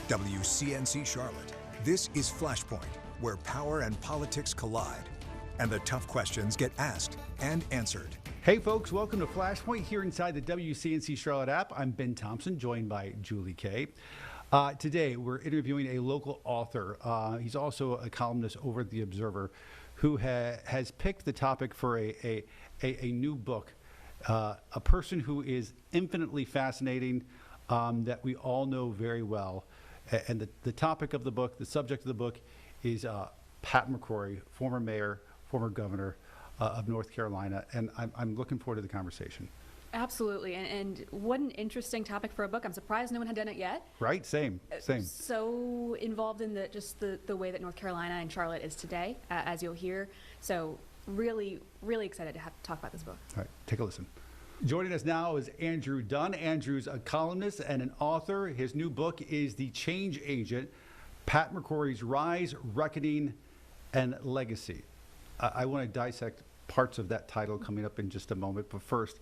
WCNC Charlotte. This is Flashpoint, where power and politics collide, and the tough questions get asked and answered. Hey folks, welcome to Flashpoint here inside the WCNC Charlotte app. I'm Ben Thompson, joined by Julie Kay. Today, we're interviewing a local author. He's also a columnist over at The Observer, who has picked the topic for a new book. A person who is infinitely fascinating, that we all know very well. And the topic of the book, the subject of the book, is Pat McCrory, former mayor, former governor of North Carolina. And I'm looking forward to the conversation. Absolutely. And what an interesting topic for a book. I'm surprised no one had done it yet. Right? Same. So involved in the way that North Carolina and Charlotte is today, as you'll hear. So really, really excited to talk about this book. All right. Take a listen. Joining us now is Andrew Dunn. Andrew's a columnist and an author. His new book is The Change Agent, Pat McCrory's Rise, Reckoning, and Legacy. I want to dissect parts of that title coming up in just a moment. But first,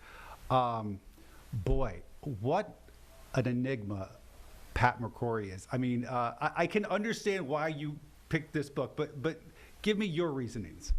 boy, what an enigma Pat McCrory is. I mean, I can understand why you picked this book, but give me your reasonings.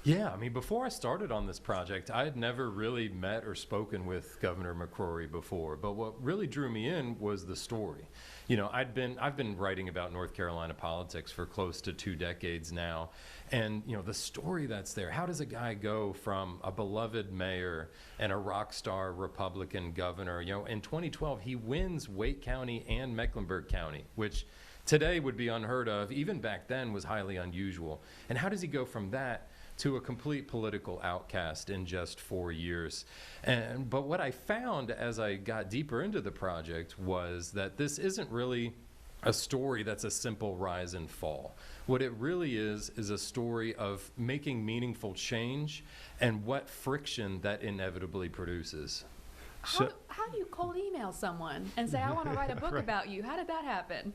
Yeah, I mean, before I started on this project, I had never really met or spoken with Governor McCrory before. But what really drew me in was the story. You know, I've been writing about North Carolina politics for close to 2 decades now. And, you know, the story that's there, how does a guy go from a beloved mayor and a rock star Republican governor? You know, in 2012, he wins Wake County and Mecklenburg County, which today would be unheard of. Even back then was highly unusual. And how does he go from that to a complete political outcast in just 4 years? But what I found as I got deeper into the project was that this isn't really a story that's a simple rise and fall. What it really is a story of making meaningful change and what friction that inevitably produces. How do you cold email someone and say, I want to write a book about you? How did that happen?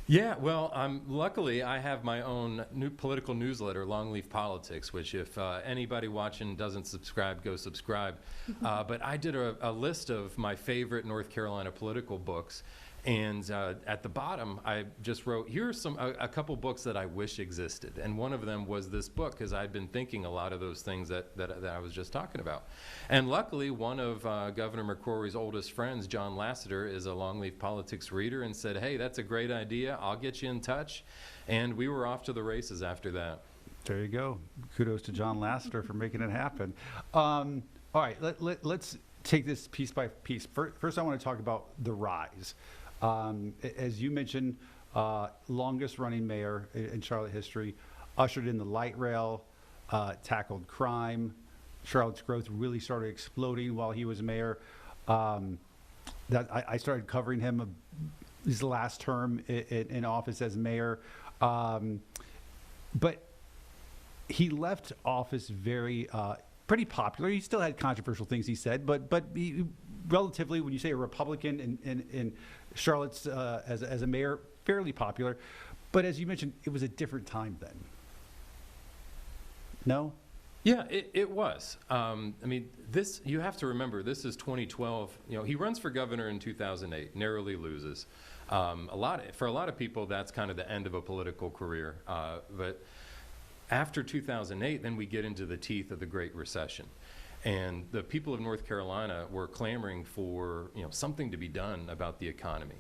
Yeah, well, luckily I have my own new political newsletter, Longleaf Politics, which if anybody watching doesn't subscribe, go subscribe. But I did a list of my favorite North Carolina political books. And at the bottom, I just wrote, here's a couple books that I wish existed. And one of them was this book, because I'd been thinking a lot of those things that I was just talking about. And luckily, one of Governor McCrory's oldest friends, John Lasseter, is a Longleaf Politics reader and said, hey, that's a great idea. I'll get you in touch. And we were off to the races after that. There you go. Kudos to John Lasseter for making it happen. All right, let's take this piece by piece. First, I want to talk about the rise. As you mentioned, longest running mayor in Charlotte history, ushered in the light rail, tackled crime. Charlotte's growth really started exploding while he was mayor. I started covering him his last term in office as mayor. But he left office pretty popular. He still had controversial things he said, but he, relatively, when you say a Republican in Charlotte's as a mayor, fairly popular. But as you mentioned, it was a different time then. No? Yeah, it was. I mean, you have to remember, this is 2012. You know, he runs for governor in 2008, narrowly loses. For a lot of people, that's kind of the end of a political career. But after 2008, then we get into the teeth of the Great Recession. And the people of North Carolina were clamoring for, you know, something to be done about the economy.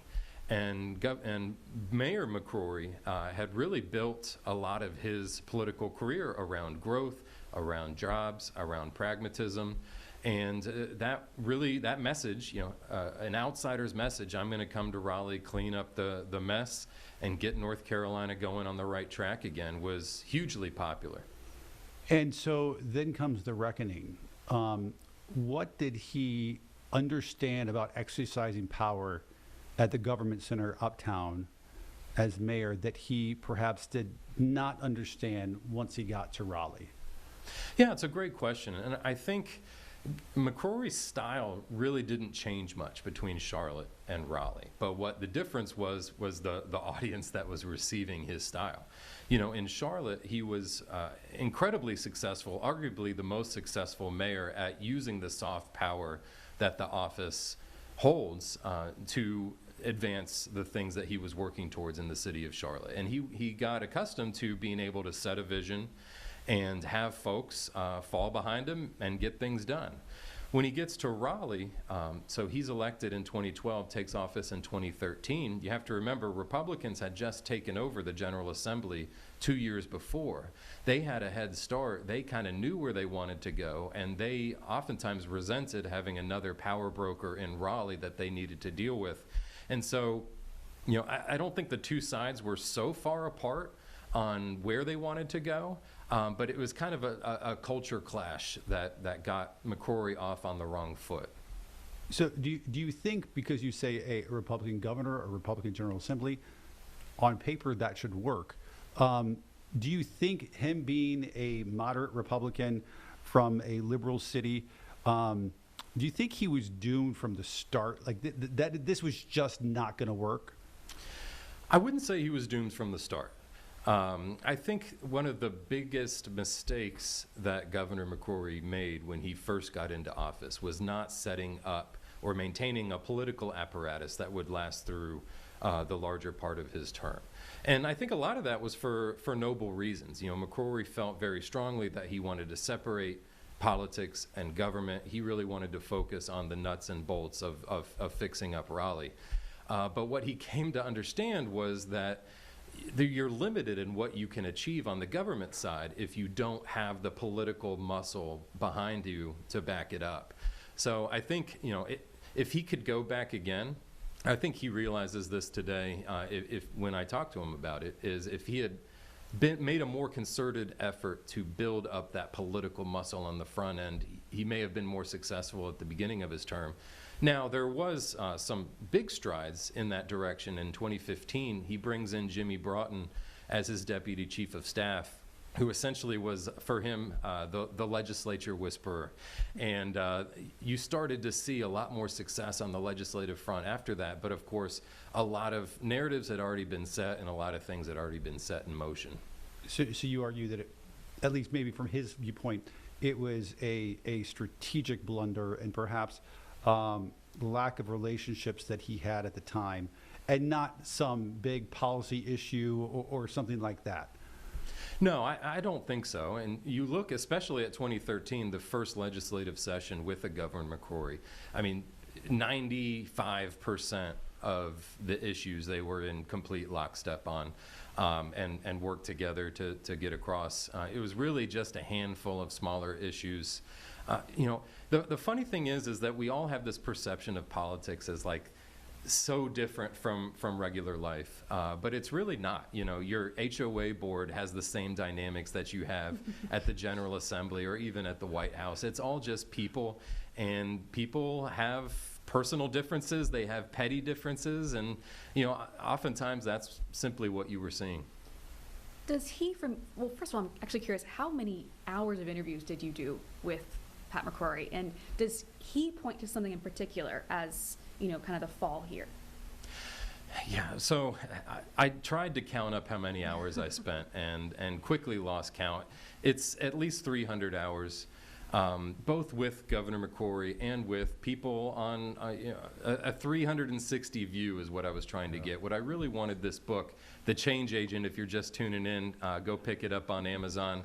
And Mayor McCrory had really built a lot of his political career around growth, around jobs, around pragmatism. And that message, you know, an outsider's message, I'm going to come to Raleigh, clean up the mess, and get North Carolina going on the right track again, was hugely popular. And so then comes the reckoning. What did he understand about exercising power at the government center uptown as mayor that he perhaps did not understand once he got to Raleigh? Yeah, it's a great question. And I think McCrory's style really didn't change much between Charlotte and Raleigh. But what the difference was the audience that was receiving his style. You know, in Charlotte, he was incredibly successful, arguably the most successful mayor at using the soft power that the office holds to advance the things that he was working towards in the city of Charlotte. And he got accustomed to being able to set a vision and have folks fall behind him and get things done. When he gets to Raleigh, so he's elected in 2012, takes office in 2013. You have to remember, Republicans had just taken over the General Assembly 2 years before. They had a head start. They kind of knew where they wanted to go, and they oftentimes resented having another power broker in Raleigh that they needed to deal with. And so, you know, I don't think the two sides were so far apart on where they wanted to go, but it was kind of a culture clash that got McCrory off on the wrong foot. So do you think, because you say a Republican governor or Republican General Assembly, on paper that should work, do you think him being a moderate Republican from a liberal city, do you think he was doomed from the start? Like that this was just not going to work? I wouldn't say he was doomed from the start. I think one of the biggest mistakes that Governor McCrory made when he first got into office was not setting up or maintaining a political apparatus that would last through the larger part of his term. And I think a lot of that was for noble reasons. You know, McCrory felt very strongly that he wanted to separate politics and government. He really wanted to focus on the nuts and bolts of fixing up Raleigh. But what he came to understand was that you're limited in what you can achieve on the government side if you don't have the political muscle behind you to back it up. So I think, you know, if he could go back again, I think he realizes this today, if when I talk to him about it, is if he had made a more concerted effort to build up that political muscle on the front end, he may have been more successful at the beginning of his term. Now, there was some big strides in that direction. In 2015, he brings in Jimmy Broughton as his deputy chief of staff, who essentially was, for him, the legislature whisperer. And you started to see a lot more success on the legislative front after that. But of course, a lot of narratives had already been set and a lot of things had already been set in motion. So you argue that, at least maybe from his viewpoint, it was a strategic blunder and perhaps lack of relationships that he had at the time, and not some big policy issue or something like that. No, I don't think so. And you look especially at 2013, the first legislative session with the Governor McCrory. I mean, 95% of the issues they were in complete lockstep on, and worked together to get across. It was really just a handful of smaller issues. You know, the funny thing is that we all have this perception of politics as like so different from regular life, but it's really not. You know, your HOA board has the same dynamics that you have at the General Assembly or even at the White House. It's all just people, and people have personal differences, they have petty differences, and you know, oftentimes that's simply what you were seeing. Does he well, first of all, I'm actually curious, how many hours of interviews did you do with Pat McCrory, and does he point to something in particular as, you know, kind of the fall here? Yeah, so I tried to count up how many hours I spent and quickly lost count. It's at least 300 hours, both with Governor McCrory and with people on you know, a 360 view is what I was trying to get. What I really wanted this book, The Change Agent, if you're just tuning in, go pick it up on Amazon.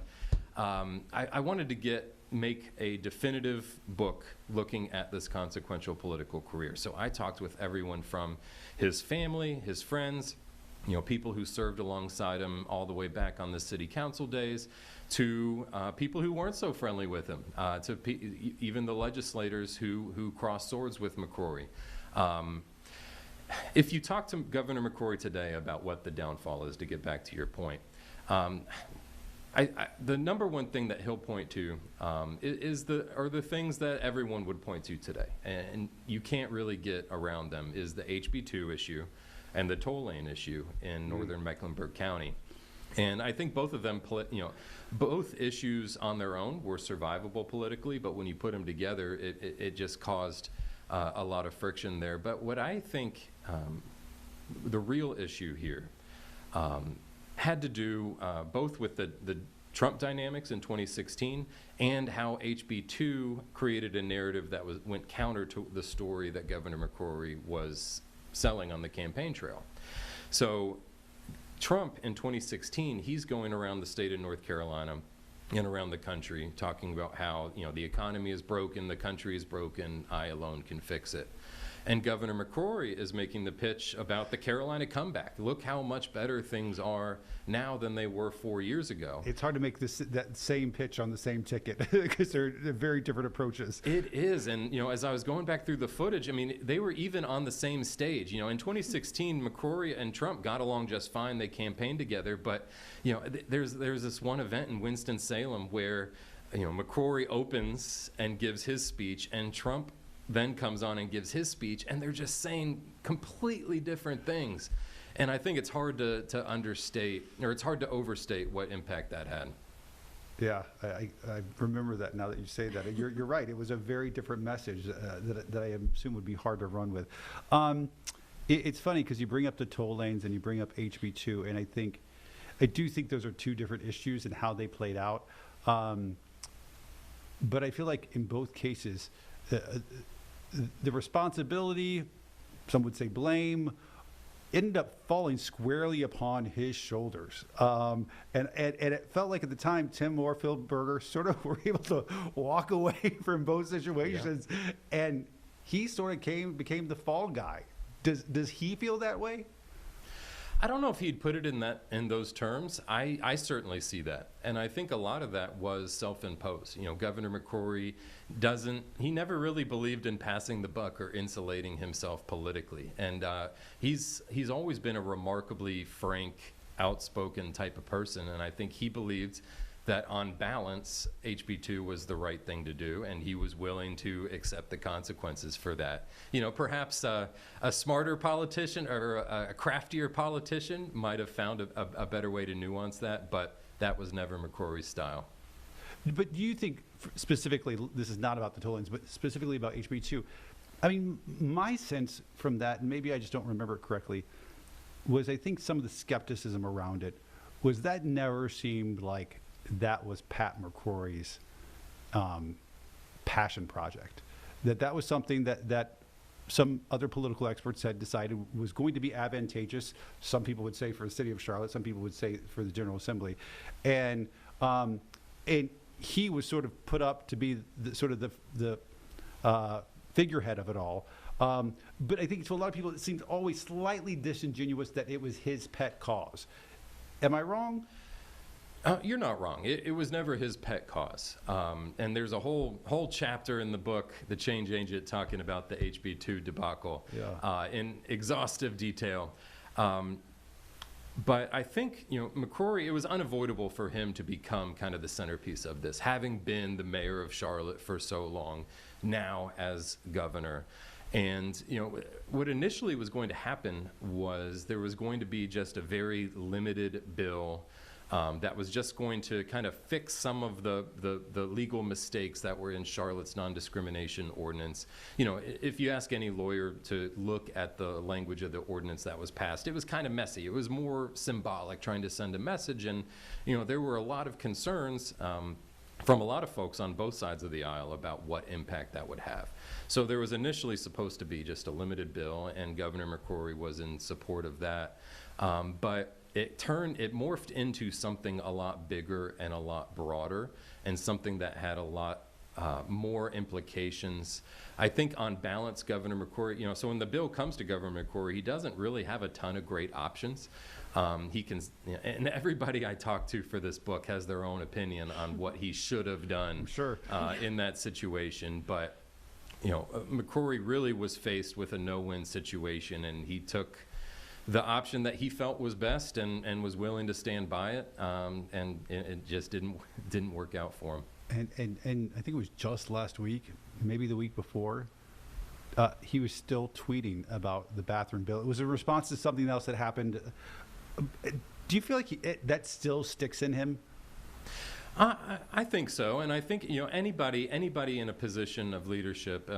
I wanted to make a definitive book looking at this consequential political career. So I talked with everyone from his family, his friends, you know, people who served alongside him all the way back on the city council days, to people who weren't so friendly with him, to even the legislators who crossed swords with McCrory. If you talk to Governor McCrory today about what the downfall is, to get back to your point, the number one thing that he'll point to are the things that everyone would point to today, and you can't really get around them, is the HB2 issue and the toll lane issue in northern Mecklenburg County. And I think both of them, you know, both issues on their own were survivable politically, but when you put them together, it just caused a lot of friction there. But what I think the real issue here had to do both with the Trump dynamics in 2016 and how HB2 created a narrative that went counter to the story that Governor McCrory was selling on the campaign trail. So Trump in 2016, he's going around the state of North Carolina and around the country talking about how, the economy is broken, the country is broken, I alone can fix it. And Governor McCrory is making the pitch about the Carolina comeback. Look how much better things are now than they were 4 years ago. It's hard to make that same pitch on the same ticket because they're very different approaches. It is. And, as I was going back through the footage, they were even on the same stage. In 2016, McCrory and Trump got along just fine. They campaigned together. But, there's this one event in Winston-Salem where, McCrory opens and gives his speech, and Trump then comes on and gives his speech, and they're just saying completely different things. And I think it's hard to understate, or it's hard to overstate what impact that had. Yeah, I remember that now that you say that. You're right. It was a very different message that I assume would be hard to run with. It's funny because you bring up the toll lanes and you bring up HB2, and I do think those are two different issues and how they played out. But I feel like in both cases, the responsibility, some would say blame, ended up falling squarely upon his shoulders. And it felt like at the time, Tim Warfieldberger sort of were able to walk away from both situations. Yeah. And he sort of became the fall guy. Does he feel that way? I don't know if he'd put it in those terms. I certainly see that. And I think a lot of that was self-imposed. Governor McCrory he never really believed in passing the buck or insulating himself politically. And he's always been a remarkably frank, outspoken type of person. And I think he believed that on balance, HB2 was the right thing to do, and he was willing to accept the consequences for that. Perhaps a smarter politician or a craftier politician might have found a better way to nuance that, but that was never McCrory's style. But do you think, specifically, this is not about the toll lanes, but specifically about HB2, my sense from that, and maybe I just don't remember it correctly, was I think some of the skepticism around it was that never seemed like that was Pat McCrory's passion project. That was something that some other political experts had decided was going to be advantageous. Some people would say for the city of Charlotte, some people would say for the General Assembly. And he was sort of put up to be the figurehead of it all. But I think to a lot of people, it seemed always slightly disingenuous that it was his pet cause. Am I wrong? You're not wrong. It was never his pet cause. And there's a whole chapter in the book, The Change Agent, talking about the HB2 debacle in exhaustive detail. But I think, McCrory, it was unavoidable for him to become kind of the centerpiece of this, having been the mayor of Charlotte for so long, now as governor. And, what initially was going to happen was there was going to be just a very limited bill that was just going to kind of fix some of the legal mistakes that were in Charlotte's non-discrimination ordinance. If you ask any lawyer to look at the language of the ordinance that was passed, it was kind of messy. It was more symbolic, trying to send a message. And, there were a lot of concerns from a lot of folks on both sides of the aisle about what impact that would have. So there was initially supposed to be just a limited bill, and Governor McCrory was in support of that. But it morphed into something a lot bigger and a lot broader, and something that had a lot more implications. I think on balance, Governor McCrory, so when the bill comes to Governor McCrory, he doesn't really have a ton of great options. He can, and everybody I talked to for this book has their own opinion on what he should have done in that situation. But, McCrory really was faced with a no-win situation, and he took the option that he felt was best and was willing to stand by it, and it just didn't work out for him. And I think it was just last week, maybe the week before, he was still tweeting about the bathroom bill. It was a response to something else that happened. Do you feel like that still sticks in him? I think so, and I think anybody in a position of leadership,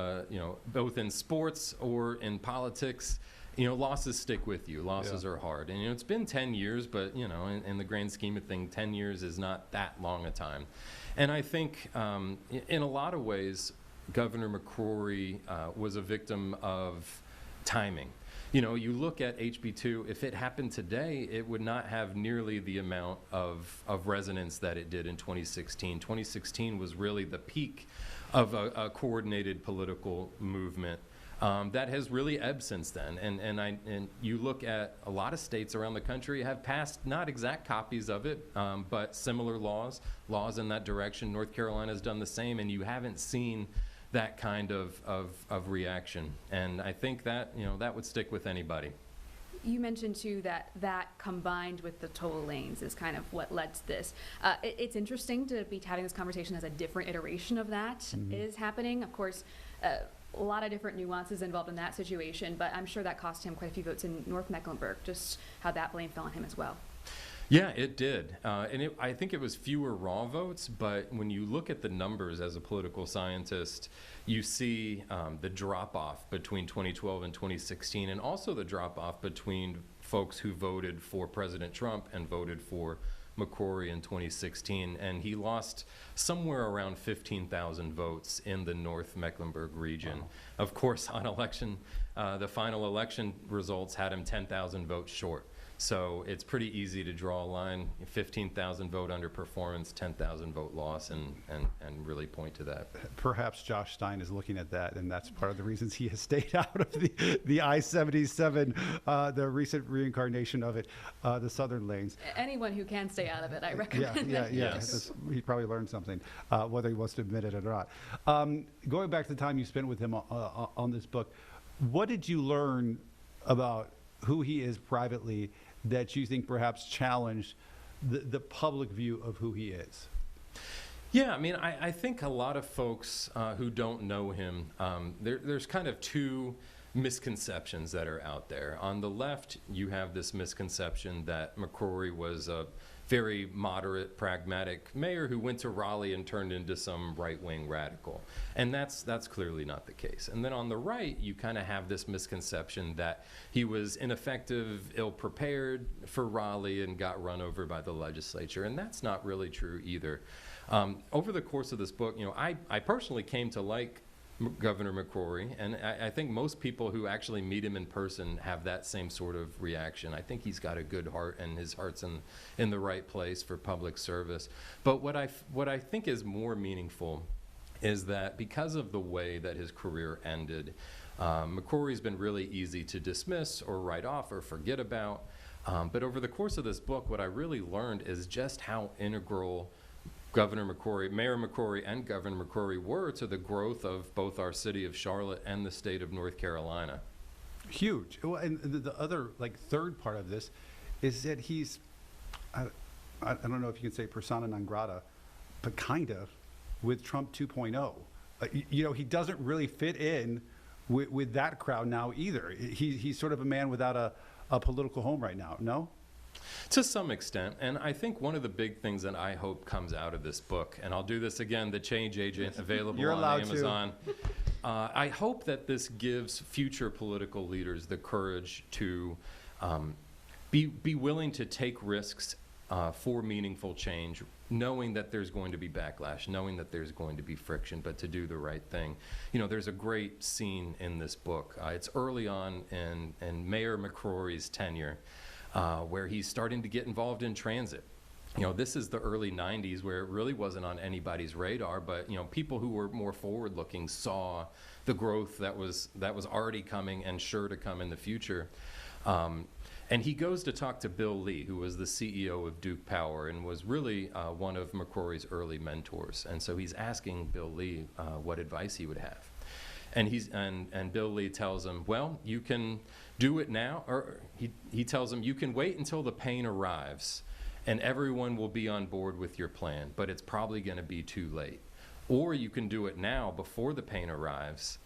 both in sports or in politics, losses stick with you. Losses are hard, and it's been 10 years, but in the grand scheme of things, 10 years is not that long a time. And I think in a lot of ways, Governor McCrory was a victim of timing. You look at HB2, if it happened today, it would not have nearly the amount of resonance that it did in 2016. 2016 was really the peak of a coordinated political movement that has really ebbed since then. And you look at a lot of states around the country have passed not exact copies of it, but similar laws in that direction. North Carolina has done the same, and you haven't seen that kind of reaction. And I think that, that would stick with anybody. You mentioned too that combined with the toll lanes is kind of what led to this. It's interesting to be having this conversation as a different iteration of that is happening. Of course, a lot of different nuances involved in that situation, but I'm sure that cost him quite a few votes in North Mecklenburg, just how that blame fell on him as well. Yeah, it did. And I think it was fewer raw votes, but when you look at the numbers as a political scientist, you see the drop-off between 2012 and 2016, and also the drop-off between folks who voted for President Trump and voted for McCrory in 2016. And he lost somewhere around 15,000 votes in the North Mecklenburg region. Wow. Of course, on the final election results had him 10,000 votes short. So it's pretty easy to draw a line, 15,000 vote underperformance, 10,000 vote loss, and really point to that. Perhaps Josh Stein is looking at that, and that's part of the reasons he has stayed out of the I-77, the recent reincarnation of it, the southern lanes. Anyone who can stay out of it, I recommend. Yeah. Yes. He probably learned something, whether he wants to admit it or not. Going back to the time you spent with him on this book, what did you learn about who he is privately that you think perhaps challenged the public view of who he is? Yeah, I mean, I think a lot of folks who don't know him, there's kind of two misconceptions that are out there. On the left, you have this misconception that McCrory was a very moderate, pragmatic mayor who went to Raleigh and turned into some right-wing radical. And that's clearly not the case. And then on the right, you kind of have this misconception that he was ineffective, ill-prepared for Raleigh and got run over by the legislature. And that's not really true either. Over the course of this book, I personally came to like Governor McCrory, and I think most people who actually meet him in person have that same sort of reaction. I think he's got a good heart, and his heart's in the right place for public service. But what I think is more meaningful is that because of the way that his career ended, McCrory's been really easy to dismiss or write off or forget about. But over the course of this book, what I really learned is just how integral Mayor McCrory and Governor McCrory were to the growth of both our city of Charlotte and the state of North Carolina. Huge. Well, and the other, third part of this is that he's, I don't know if you can say persona non grata, but kind of, with Trump 2.0. He doesn't really fit in with that crowd now either. He's sort of a man without a political home right now, no? To some extent, and I think one of the big things that I hope comes out of this book, and I'll do this again, The Change Agent, available on Amazon. I hope that this gives future political leaders the courage to be willing to take risks for meaningful change, knowing that there's going to be backlash, knowing that there's going to be friction, but to do the right thing. There's a great scene in this book. It's early on in Mayor McCrory's tenure, where he's starting to get involved in transit. This is the early 90s where it really wasn't on anybody's radar, but people who were more forward-looking saw the growth that was already coming and sure to come in the future. And he goes to talk to Bill Lee, who was the CEO of Duke Power and was really one of McCrory's early mentors. And so he's asking Bill Lee what advice he would have. And Bill Lee tells him, well, you can do it now, or he tells him, you can wait until the pain arrives and everyone will be on board with your plan, but it's probably going to be too late. Or you can do it now before the pain arrives.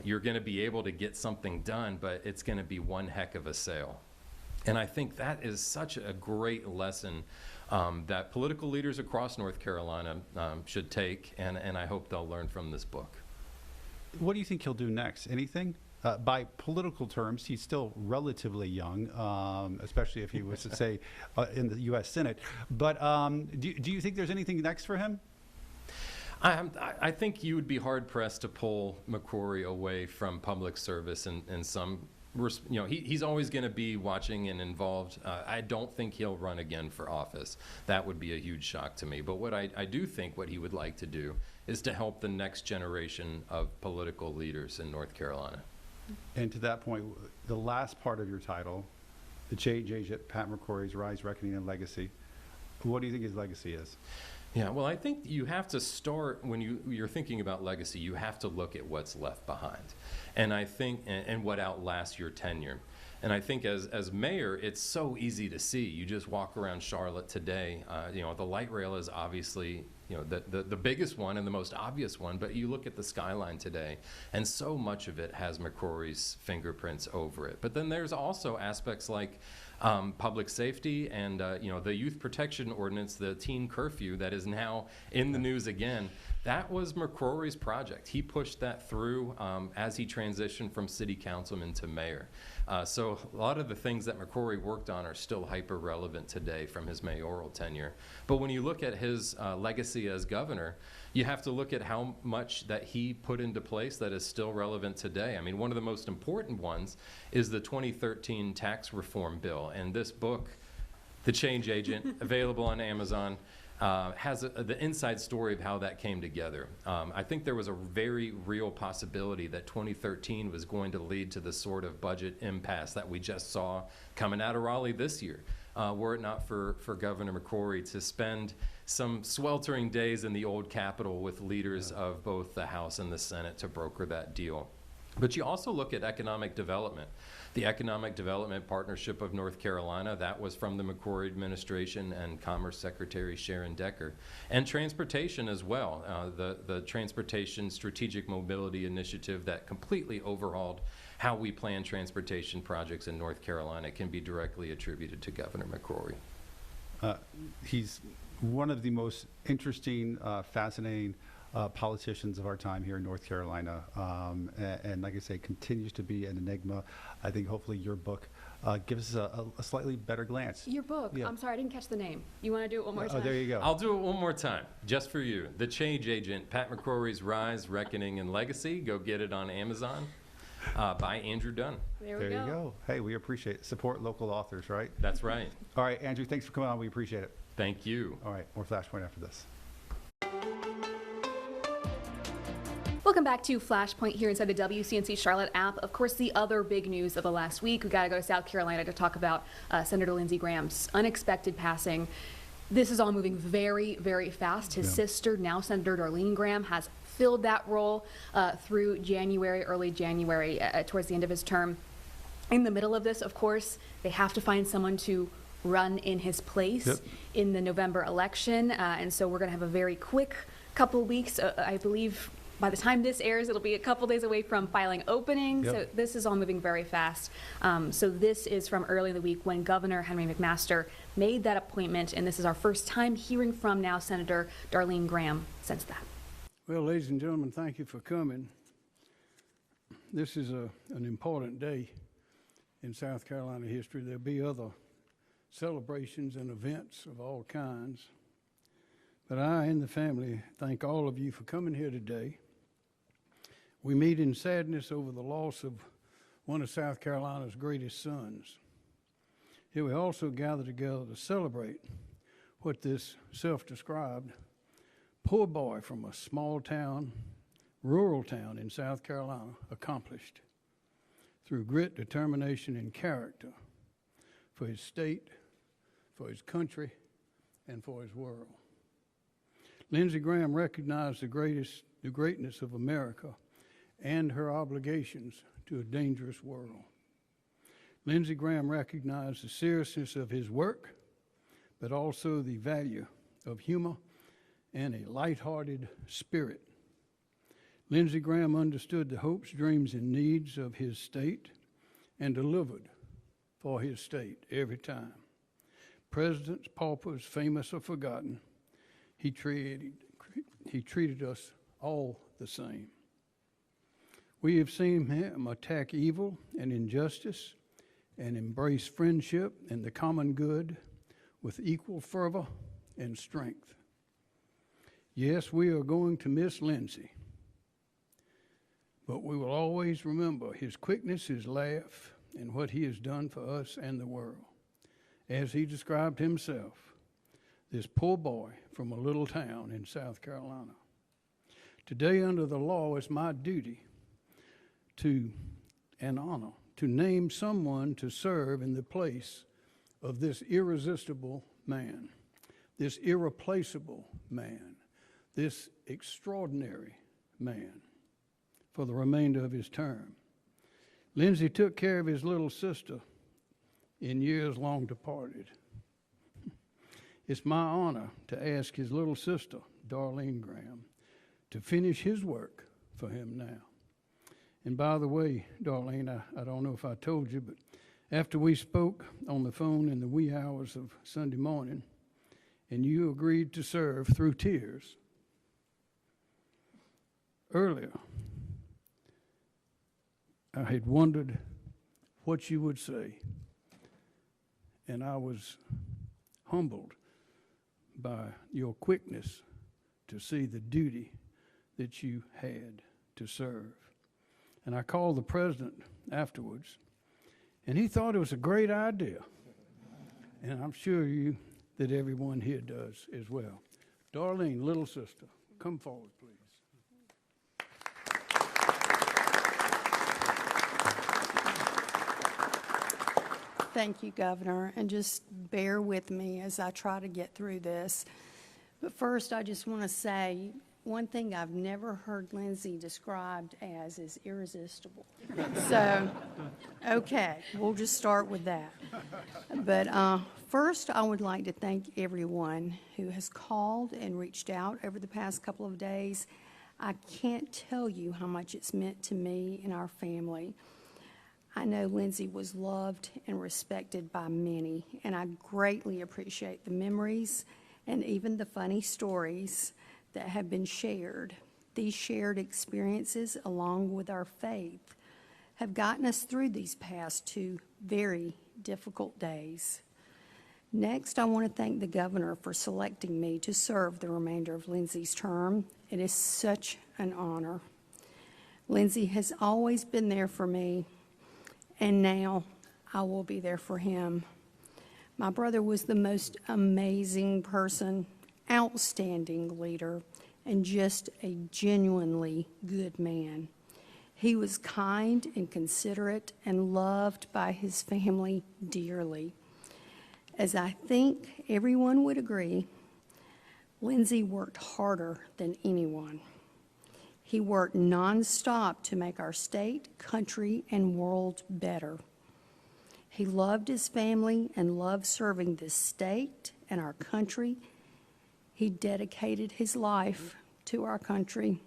You're going to be able to get something done, but it's going to be one heck of a sale. And I think that is such a great lesson that political leaders across North Carolina should take, and I hope they'll learn from this book. What do you think he'll do next? Anything? By political terms, he's still relatively young, especially if he was to say in the U.S. Senate. But do you think there's anything next for him? I think you would be hard-pressed to pull McCrory away from public service in some he's always going to be watching and involved. I don't think he'll run again for office. That would be a huge shock to me. But what I do think what he would like to do is to help the next generation of political leaders in North Carolina. And to that point, the last part of your title, the change agent, Pat McCrory's Rise, Reckoning, and Legacy. What do you think his legacy is? Yeah, well, I think you have to start, when you're thinking about legacy, you have to look at what's left behind. And I think, and what outlasts your tenure. And I think as mayor, it's so easy to see. You just walk around Charlotte today. The light rail is obviously, the biggest one and the most obvious one, but you look at the skyline today, and so much of it has McCrory's fingerprints over it. But then there's also aspects like public safety and the youth protection ordinance, the teen curfew that is now in the news again. That was McCrory's project. He pushed that through as he transitioned from city councilman to mayor. So a lot of the things that McCrory worked on are still hyper relevant today from his mayoral tenure. But when you look at his legacy as governor, you have to look at how much that he put into place that is still relevant today. I mean, one of the most important ones is the 2013 tax reform bill. And this book, The Change Agent, available on Amazon, has the inside story of how that came together. I think there was a very real possibility that 2013 was going to lead to the sort of budget impasse that we just saw coming out of Raleigh this year. Were it not for Governor McCrory to spend some sweltering days in the old Capitol with leaders of both the House and the Senate to broker that deal. But you also look at economic development. The Economic Development Partnership of North Carolina, that was from the McCrory administration and Commerce Secretary Sharon Decker. And transportation as well. The Transportation Strategic Mobility Initiative that completely overhauled how we plan transportation projects in North Carolina can be directly attributed to Governor McCrory. He's one of the most interesting, fascinating politicians of our time here in North Carolina, and like I say, continues to be an enigma. I think hopefully your book gives us a slightly better glance. Your book? Yeah. I'm sorry, I didn't catch the name. You want to do it one more time? Oh, there you go. I'll do it one more time, just for you. The Change Agent, Pat McCrory's Rise, Reckoning, and Legacy. Go get it on Amazon by Andrew Dunn. There you go. Hey, we appreciate it. Support local authors, right? That's right. All right, Andrew, thanks for coming on. We appreciate it. Thank you. All right, more Flashpoint after this. Welcome back to Flashpoint here inside the WCNC Charlotte app. Of course, the other big news of the last week, we got to go to South Carolina to talk about Senator Lindsey Graham's unexpected passing. This is all moving very, very fast. His sister, now Senator Darlene Graham, has filled that role through January, early January, towards the end of his term. In the middle of this, of course, they have to find someone to run in his place in the November election. And so we're going to have a very quick couple of weeks, I believe. By the time this airs, it'll be a couple days away from filing opening. So this is all moving very fast. So this is from early in the week when Governor Henry McMaster made that appointment. And this is our first time hearing from now Senator Darlene Graham since that. Well, ladies and gentlemen, thank you for coming. This is an important day in South Carolina history. There'll be other celebrations and events of all kinds. But I and the family thank all of you for coming here today. We meet in sadness over the loss of one of South Carolina's greatest sons. Here we also gather together to celebrate what this self-described poor boy from a small town, rural town in South Carolina accomplished through grit, determination, and character for his state, for his country, and for his world. Lindsey Graham recognized the greatness of America and her obligations to a dangerous world. Lindsey Graham recognized the seriousness of his work, but also the value of humor and a lighthearted spirit. Lindsey Graham understood the hopes, dreams, and needs of his state and delivered for his state every time. Presidents, paupers, famous or forgotten, he treated us all the same. We have seen him attack evil and injustice and embrace friendship and the common good with equal fervor and strength. Yes, we are going to miss Lindsey, but we will always remember his quickness, his laugh, and what he has done for us and the world. As he described himself, this poor boy from a little town in South Carolina. Today, under the law, it's my duty and honor to name someone to serve in the place of this irresistible man, this irreplaceable man, this extraordinary man for the remainder of his term. Lindsey took care of his little sister in years long departed. It's my honor to ask his little sister, Darlene Graham, to finish his work for him now. And by the way, Darlene, I don't know if I told you, but after we spoke on the phone in the wee hours of Sunday morning, and you agreed to serve through tears, earlier, I had wondered what you would say, and I was humbled by your quickness to see the duty that you had to serve. And I called the president afterwards, and he thought it was a great idea, and I'm sure that everyone here does as well. Darlene, little sister, come forward, please. Thank you, Governor, and just bear with me as I try to get through this. But first, I just want to say one thing I've never heard Lindsey described as is irresistible. So, okay, we'll just start with that. But first, I would like to thank everyone who has called and reached out over the past couple of days. I can't tell you how much it's meant to me and our family. I know Lindsey was loved and respected by many, and I greatly appreciate the memories and even the funny stories that have been shared. These shared experiences, along with our faith, have gotten us through these past 2 very difficult days. Next, I want to thank the governor for selecting me to serve the remainder of Lindsey's term. It is such an honor. Lindsey has always been there for me, and now I will be there for him. My brother was the most amazing person, outstanding leader, and just a genuinely good man. He was kind and considerate and loved by his family dearly. As I think everyone would agree, Lindsey worked harder than anyone. He worked nonstop to make our state, country, and world better. He loved his family and loved serving this state and our country. He dedicated his life to our country.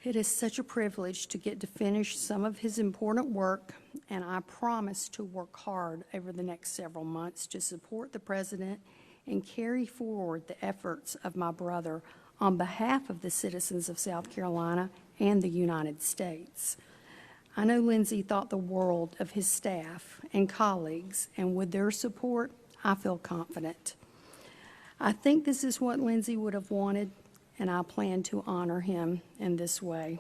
It is such a privilege to get to finish some of his important work, and I promise to work hard over the next several months to support the president and carry forward the efforts of my brother on behalf of the citizens of South Carolina and the United States. I know Lindsey thought the world of his staff and colleagues, and with their support, I feel confident. I think this is what Lindsey would have wanted, and I plan to honor him in this way.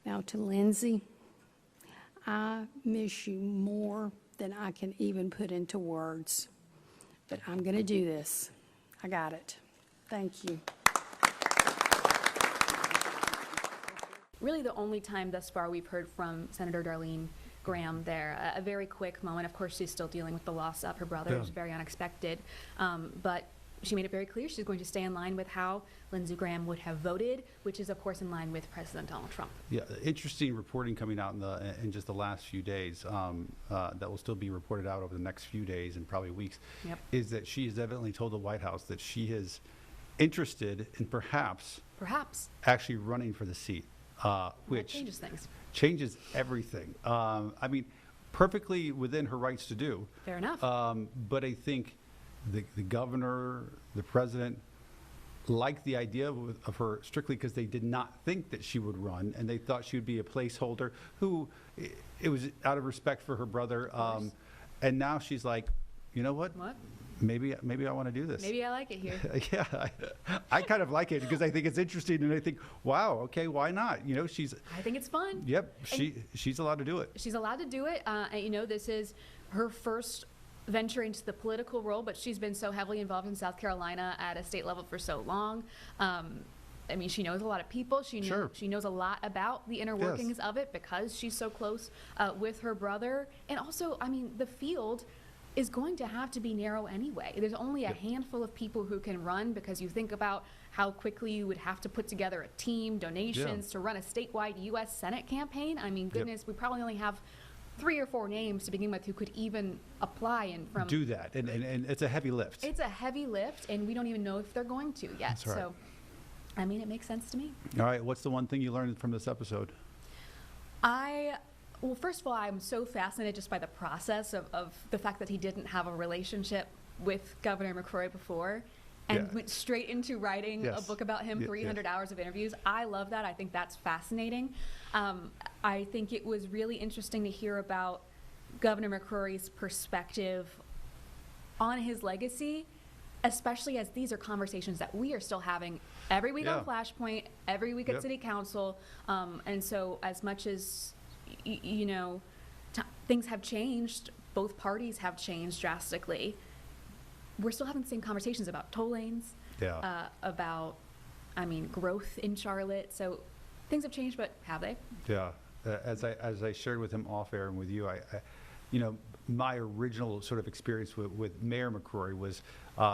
Now to Lindsey, I miss you more than I can even put into words, but I'm going to do this. I got it. Thank you. Really the only time thus far we've heard from Senator Darlene Graham there. A very quick moment. Of course, she's still dealing with the loss of her brother. It was very unexpected. But she made it very clear she's going to stay in line with how Lindsey Graham would have voted, which is, of course, in line with President Donald Trump. Yeah, interesting reporting coming out in just the last few days that will still be reported out over the next few days and probably weeks, is that she has evidently told the White House that she is interested in perhaps actually running for the seat, which changes things. Changes everything. I mean, perfectly within her rights to do. Fair enough. But I think the governor, the president, liked the idea of her strictly because they did not think that she would run, and they thought she would be a placeholder who, it was out of respect for her brother. And now she's like, you know what? maybe I want to do this. Maybe I like it here. Yeah, I kind of like it because I think it's interesting, and I think, wow, okay, why not? You know, I think it's fun. Yep, she's allowed to do it. She's allowed to do it. And, you know, this is her first venture into the political role, but she's been so heavily involved in South Carolina at a state level for so long. I mean, she knows a lot of people. She knows a lot about the inner workings of it because she's so close with her brother. And also, I mean, the field is going to have to be narrow anyway. There's only a handful of people who can run, because you think about how quickly you would have to put together a team, donations to run a statewide U.S. Senate campaign. I mean, goodness, we probably only have 3 or 4 names to begin with who could even apply and do that. And it's a heavy lift. It's a heavy lift, and we don't even know if they're going to yet. That's right. So, I mean, it makes sense to me. All right, what's the one thing you learned from this episode? Well, first of all, I'm so fascinated just by the process of the fact that he didn't have a relationship with Governor McCrory before and went straight into writing a book about him, 300 hours of interviews. I love that. I think that's fascinating. I think it was really interesting to hear about Governor McCrory's perspective on his legacy, especially as these are conversations that we are still having every week on Flashpoint, every week at City Council. And so as much as, you know, things have changed, both parties have changed drastically, we're still having the same conversations about toll lanes, about, I mean, growth in Charlotte. So things have changed, but have they? Yeah. As I shared with him off air and with you, I you know, my original sort of experience with Mayor McCrory was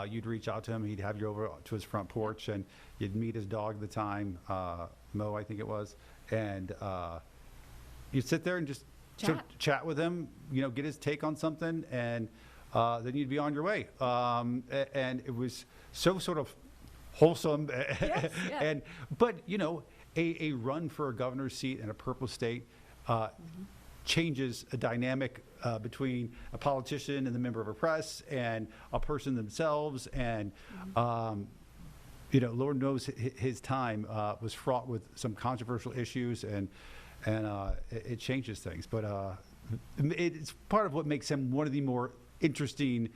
you'd reach out to him, he'd have you over to his front porch, and you'd meet his dog at the time, Mo, I think it was, and you'd sit there and just sort of chat with him, you know, get his take on something, and then you'd be on your way. And it was so sort of wholesome. But, you know, a run for a governor's seat in a purple state changes a dynamic between a politician and the member of a press and a person themselves. And, you know, Lord knows his time was fraught with some controversial issues, and it changes things. But it's part of what makes him one of the more interesting,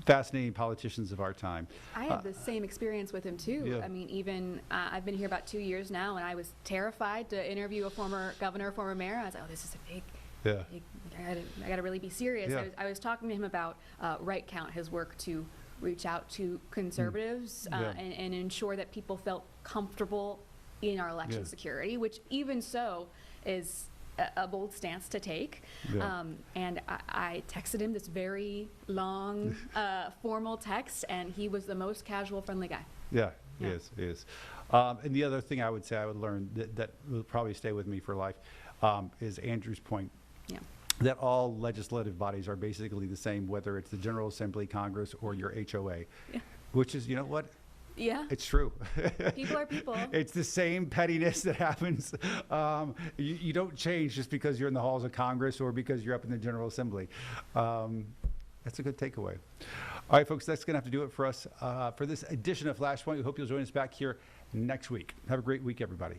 fascinating politicians of our time. I had the same experience with him too. I mean, even I've been here about 2 years now, and I was terrified to interview a former governor, former mayor. I was like, oh, this is a big, I got to really be serious. I was talking to him about right count, his work to reach out to conservatives and ensure that people felt comfortable in our election security, which even so is a bold stance to take. And I texted him this very long, formal text, and he was the most casual, friendly guy. He is. And the other thing I would say I would learn that will probably stay with me for life is Andrew's point. That all legislative bodies are basically the same, whether it's the General Assembly, Congress, or your HOA, which is, you know what? It's true. People are people. It's the same pettiness that happens. You don't change just because you're in the halls of Congress or because you're up in the General Assembly. That's a good takeaway. All right, folks, that's going to have to do it for us for this edition of Flashpoint. We hope you'll join us back here next week. Have a great week, everybody.